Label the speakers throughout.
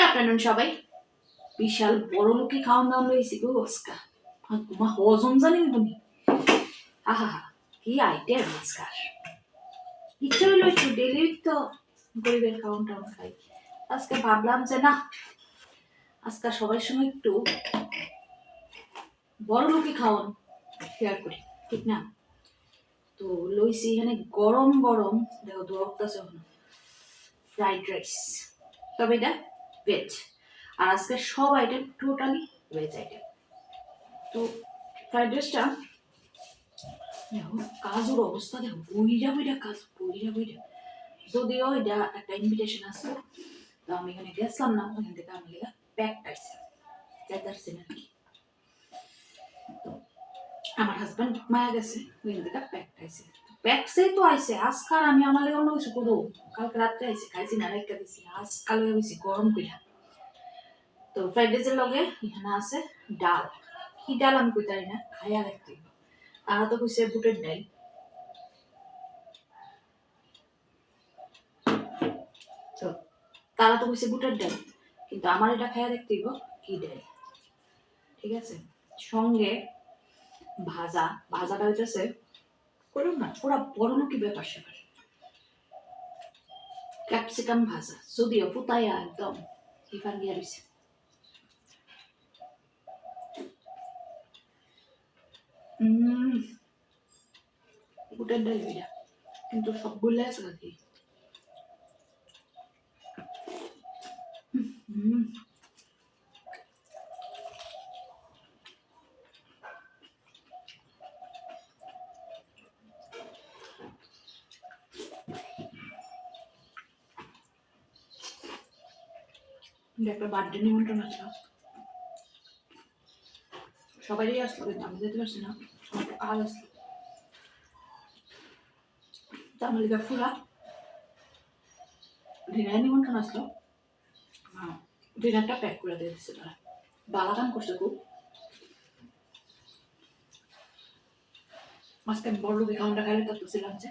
Speaker 1: afternoon সবাই। বিশাল বড় লোকে খাওয়ান দাওয়ান লইছি গো আজকা। তোমার হজম জানি তুমি। আহা কি আইটেম আজকার। ইচ্ছা হইলো একটু ডেলি তো গরিবের খাওয়ান টাওয়ান খাই। আজকে ভাবলাম যে না আজকে সবার সঙ্গে একটু বড় লোকে খাওয়ান শেয়ার করি, ঠিক না? তো লইছি এখানে গরম গরম দেখো দোয়াক্তাছে ফ্রাইড রাইস, তবে এটা ভেজ। আর আজকে সব আইটেম টোটালি ভেজ আইটেম। তো ফ্রাইড রাইসটা দেখো কাজের অবস্থা দেখো বইরা বইরা কাজ বইরা বইরা, যদিও এটা একটা ইনভিটেশন আসলো তো আমি এখানে গেছিলাম না, ওখান থেকে আমি প্যাক পাইছি যাইতারছি না কি। তো আমার হাজব্যান্ড মায়া গেছে ওখান থেকে প্যাক পাইছে, প্যাকসে তো আইছে আজকাল আমি আমার লেগে অন্য কিছু করবো। কালকে রাত্রে আইছে খাইছি না রেখে দিছি, আজকালে হয়েছি গরম কইরা। তো ফ্রাইড রাইসের লগে এখানে আছে ডাল, কি ডাল আমি কই জানি না, খাইয়া দেখতে। তারা তো কইছে বুটের ডাল, তো তারা তো কইছে বুটের ডাল, কিন্তু আমার এটা খাইয়া দেখতে কি ডাল। ঠিক আছে, সঙ্গে ভাজা, ভাজাটা হইতেছে করুন না পুরা বড় কি ব্যাপার সেপার, ক্যাপসিকাম ভাজা, যদিও ফুটাইয়া একদম এখান দিয়ে রয়েছে। বুটের ডাল এটা কিন্তু সবগুলো আছে নাকি। একটা বার্থডে নিমন্ত্রণ আসলো, সবারই আসলো কিন্তু আমি যেতে পারছি না, আমার তো কাজ আসলো। তামিলিকা ফুরা ডিনার নিমন্ত্রণ আসলো, ডিনারটা প্যাক করে দিয়ে দিচ্ছে তারা, বালাকান করছে খুব। আজকে বড় লোকে খাওয়াটা খাইলে তো ছিলাম যে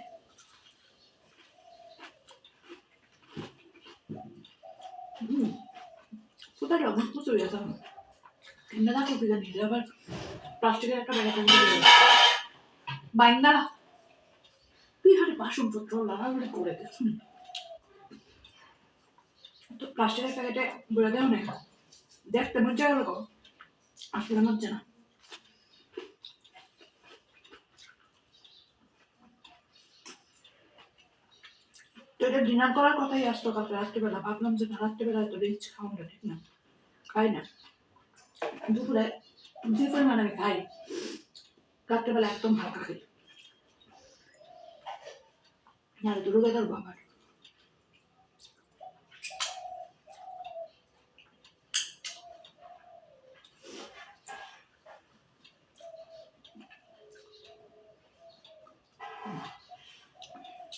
Speaker 1: কোথায় অনেক কিছু হয়ে যেতাম এমনি না করতে জানি, আবার প্লাস্টিকের একটা ব্যাগ বাইন্দা তুই হারে বাসনপত্র লাগাগুলি করে দেখুন, তো প্লাস্টিকের প্যাকেটে বলে দেও না, দেখতে মজা গেল আসলে মজা না। তো এটা ডিনার করার কথাই আসতো কালকে রাত্রিবেলা, ভাবলাম যে রাত্রিবেলা তো রিচ খাওয়াটা ঠিক না, খাই না। দুপুরে যে পরিমাণ আমি খাই রাত্রিবেলা একদম হালকা খাই, আর দুটো বেলার বাবার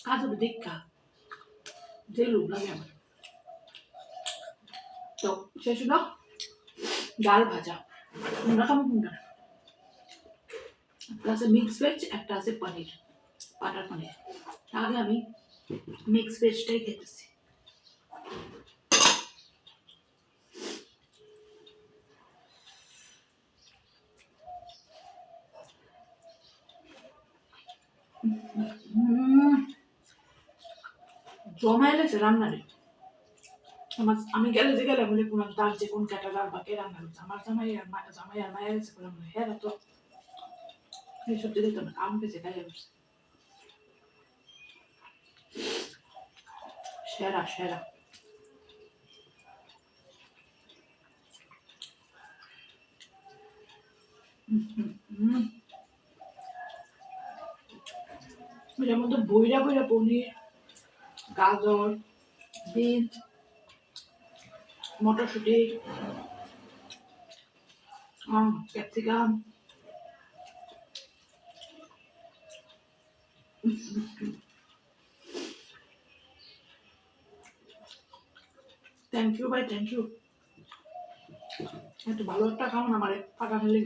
Speaker 1: কাজ হবে দেখা যে লোক লাগে আমার। তো শেষ হলো ডাল ভাজা, আমরা খাবো কোনটা, একটা আছে মিক্স ভেজ, একটা আছে পনির, বাটার পনির। তাহলে আমি মিক্স ভেজটাই খেতেছি। জমাই লেছে রান্নারে আমার, আমি গেলে যে গেলে বলে কোন তার যে কোন ক্যাটারার বা কে রান্না করছে, আমার জামাই আর মায়া গেছে বললাম হ্যাঁ তো এই সবজি দিত না, আম পেয়েছে খাইয়া বসছে। সেরা সেরা। এটার মধ্যে বইরা বইরা পনির, গাজর, বিট, মটরশুঁটি, ক্যাপসিকাম, থ্যাংক ইউ ভাই থ্যাংক ইউ, একটু ভালো একটা খাও না আমারে ফাঁকা ফেলে।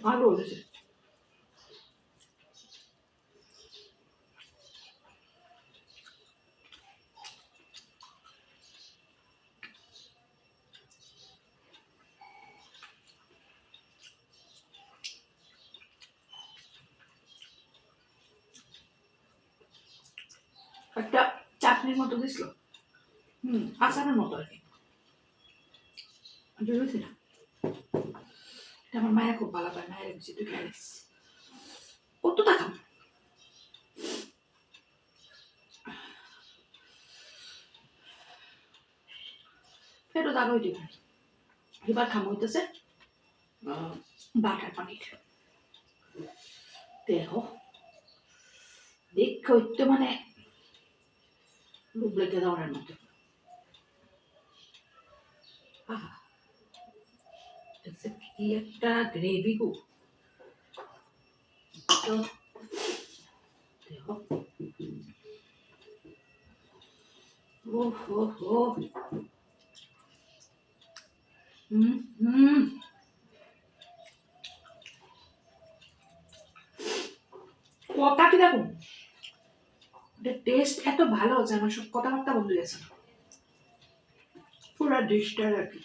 Speaker 1: আরো হয়েছে। একটা চাটনির মতো দিছিল, আচারের মতো আর কি, বুঝেছি না। এটা আমার মায়ের খুব ভালো পায়, মায়ের বেশি তুই খাইস কত টাকা। ফেরত আরো দিবেন, এবার খামো হইতেছে বাটার পানির দেহ, দেখে হইতে মানে লোভ লেগে যাওয়ার মতো। আহা, কি একটা গ্রেভি গো, দেহ ও হো হো, কথা কি দেখুন, টেস্ট এত ভালো হচ্ছে, আমার সব কথাবার্তা বন্ধ হয়ে গেছে পুরো ডিশটার আর কি,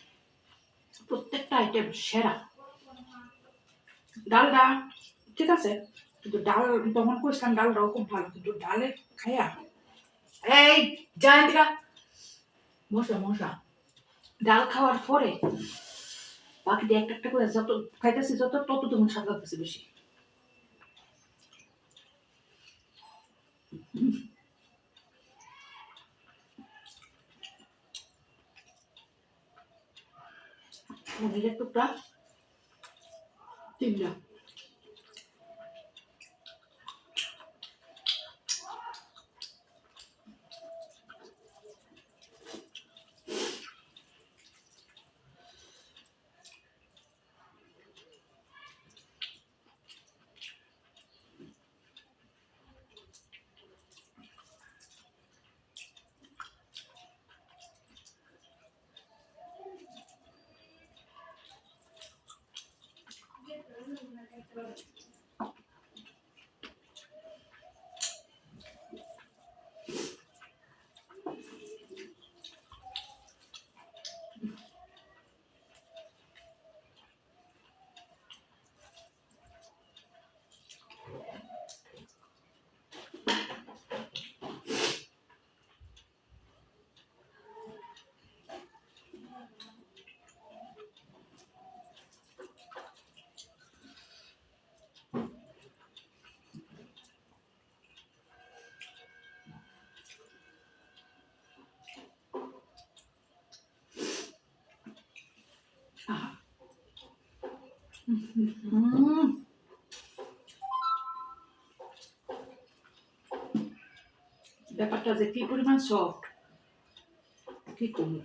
Speaker 1: প্রত্যেকটা আইটেম সেরা। ডালটা ঠিক আছে, কিন্তু ডাল তখন করেছিলাম ডালটাও খুব ভালো, কিন্তু ডালে খাইয়া এই জয়ন্তিকা মশা মশা, ডাল খাওয়ার পরে বাকি একটা একটা করে যত খাইতেছি যত তত তখন স্বাদ লাগতেছে বেশি। পনিরের টুকরা 3টা। ব্যাপারটা যে কি পরিমাণ সফট কি করবো।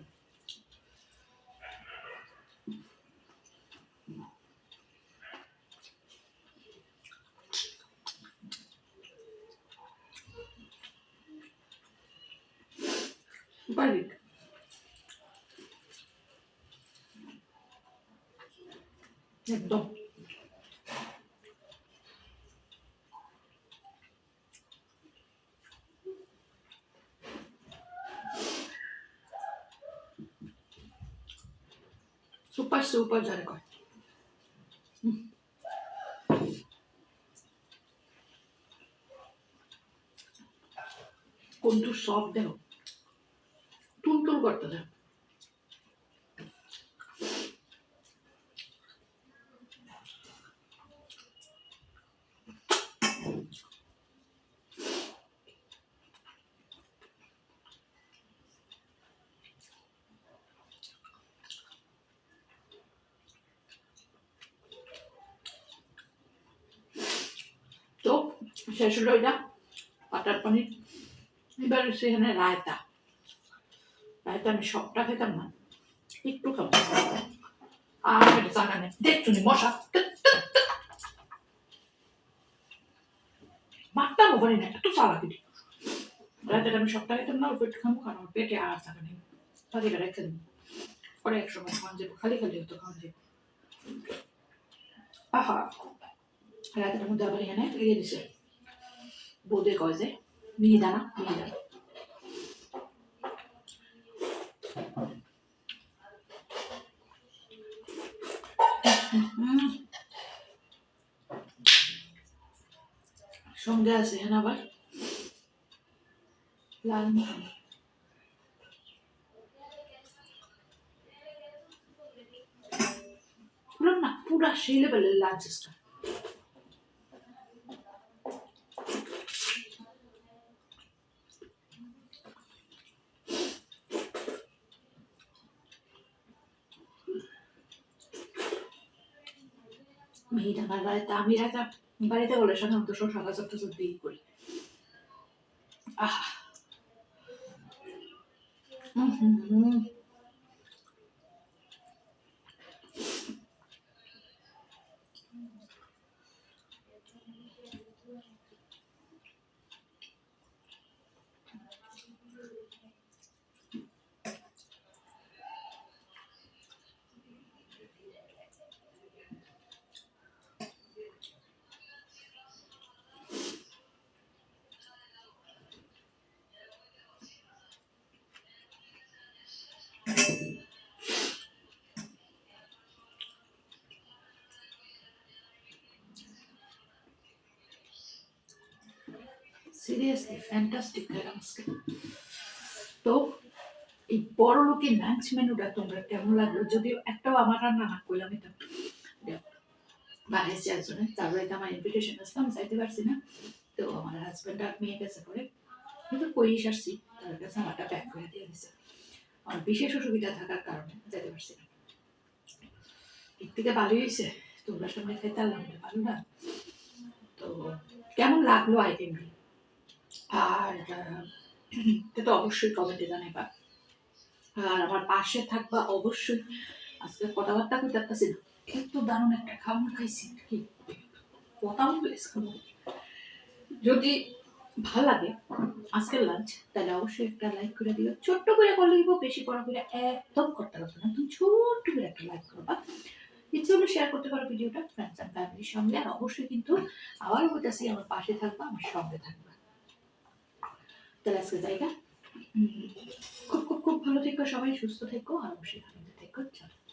Speaker 1: সুপারহিট একদম। সুপার সুপার যারে কয়, কোনটু সফট দেহ টুলটুল করতেছে। তো শেষ হলো এটা বাটার পনির। এবার সেখানে রায়তা, রায়তা আমি সবটা খেতাম না, একটু খাবো। আর এটা জানা নেই, দেখছো নি মশা মারতাম ওখানে না, একটু চালাকি দিই। রায়তাটা আমি সবটা খেতাম না, অল্প একটু খাবো, কারণ আমার পেটে আর থাকা নেই, বাকিটা রেখে দেবো, পরে এক সময় খাওয়া যাবো, খালি খালি হতো খাওয়া যাবো। আহা রাতের মধ্যে আবার এখানে লেগে দিছে বোধে কয় যে মিহিদানা মিহিদানা সঙ্গে আছে এখানে আবার লাল মোহন পুরো না পুরা সেই লেভেলের লাঞ্চ স্টার মিহিদানার বাড়িতে আমি রাখা বাড়িতে বলে সাধারণত শশা গাছ একটা দিয়ে করি আহ সিরিয়াসলি ফ্যান্টাস্টিক খেলাম আজকে তো এই বড় লোকের লাঞ্চ মেনুটা তোমরা কেমন লাগলো যদিও একটাও আমার রান্না না করলাম এটা বানিয়েছি একজনে তারপরে আমার ইনভিটেশন আসলাম যাইতে পারছি না তো আমার হাজব্যান্ড আর মেয়ে গেছে করে কিন্তু কইস আসছি তার কাছে আমারটা প্যাক করে দিয়ে দিছে আমার বিশেষ অসুবিধা থাকার কারণে যেতে পারছি না এর থেকে ভালোই হয়েছে তোমরা সামনে খেতে আনলাম ভালো না তো কেমন লাগলো আইটেমটি আর এটা তো অবশ্যই কমেন্টে জানাইবা আর আমার পাশে থাকবা অবশ্যই আজকে কথাবার্তা কইতে পারতাছি না এত দারুণ একটা খাবার খাইছি কি কথাও প্লেস খাবো যদি ভালো লাগে আজকের লাঞ্চ তাহলে অবশ্যই একটা লাইক করে দিও ছোট্ট করে করলেই বেশি বড় করে একদম করতে পারবো না তুমি ছোট্ট করে একটা লাইক করবা ইচ্ছে হলে শেয়ার করতে পারো ভিডিওটা ফ্রেন্ডস অ্যান্ড ফ্যামিলির সঙ্গে আর অবশ্যই কিন্তু আবারও বলতেছি আমার পাশে থাকবা আমার সঙ্গে থাকবা তাহলে আজকে জায়গা খুব খুব খুব ভালো থেকো সবাই সুস্থ থেকো আর অবশ্যই আনন্দ থেকো চলো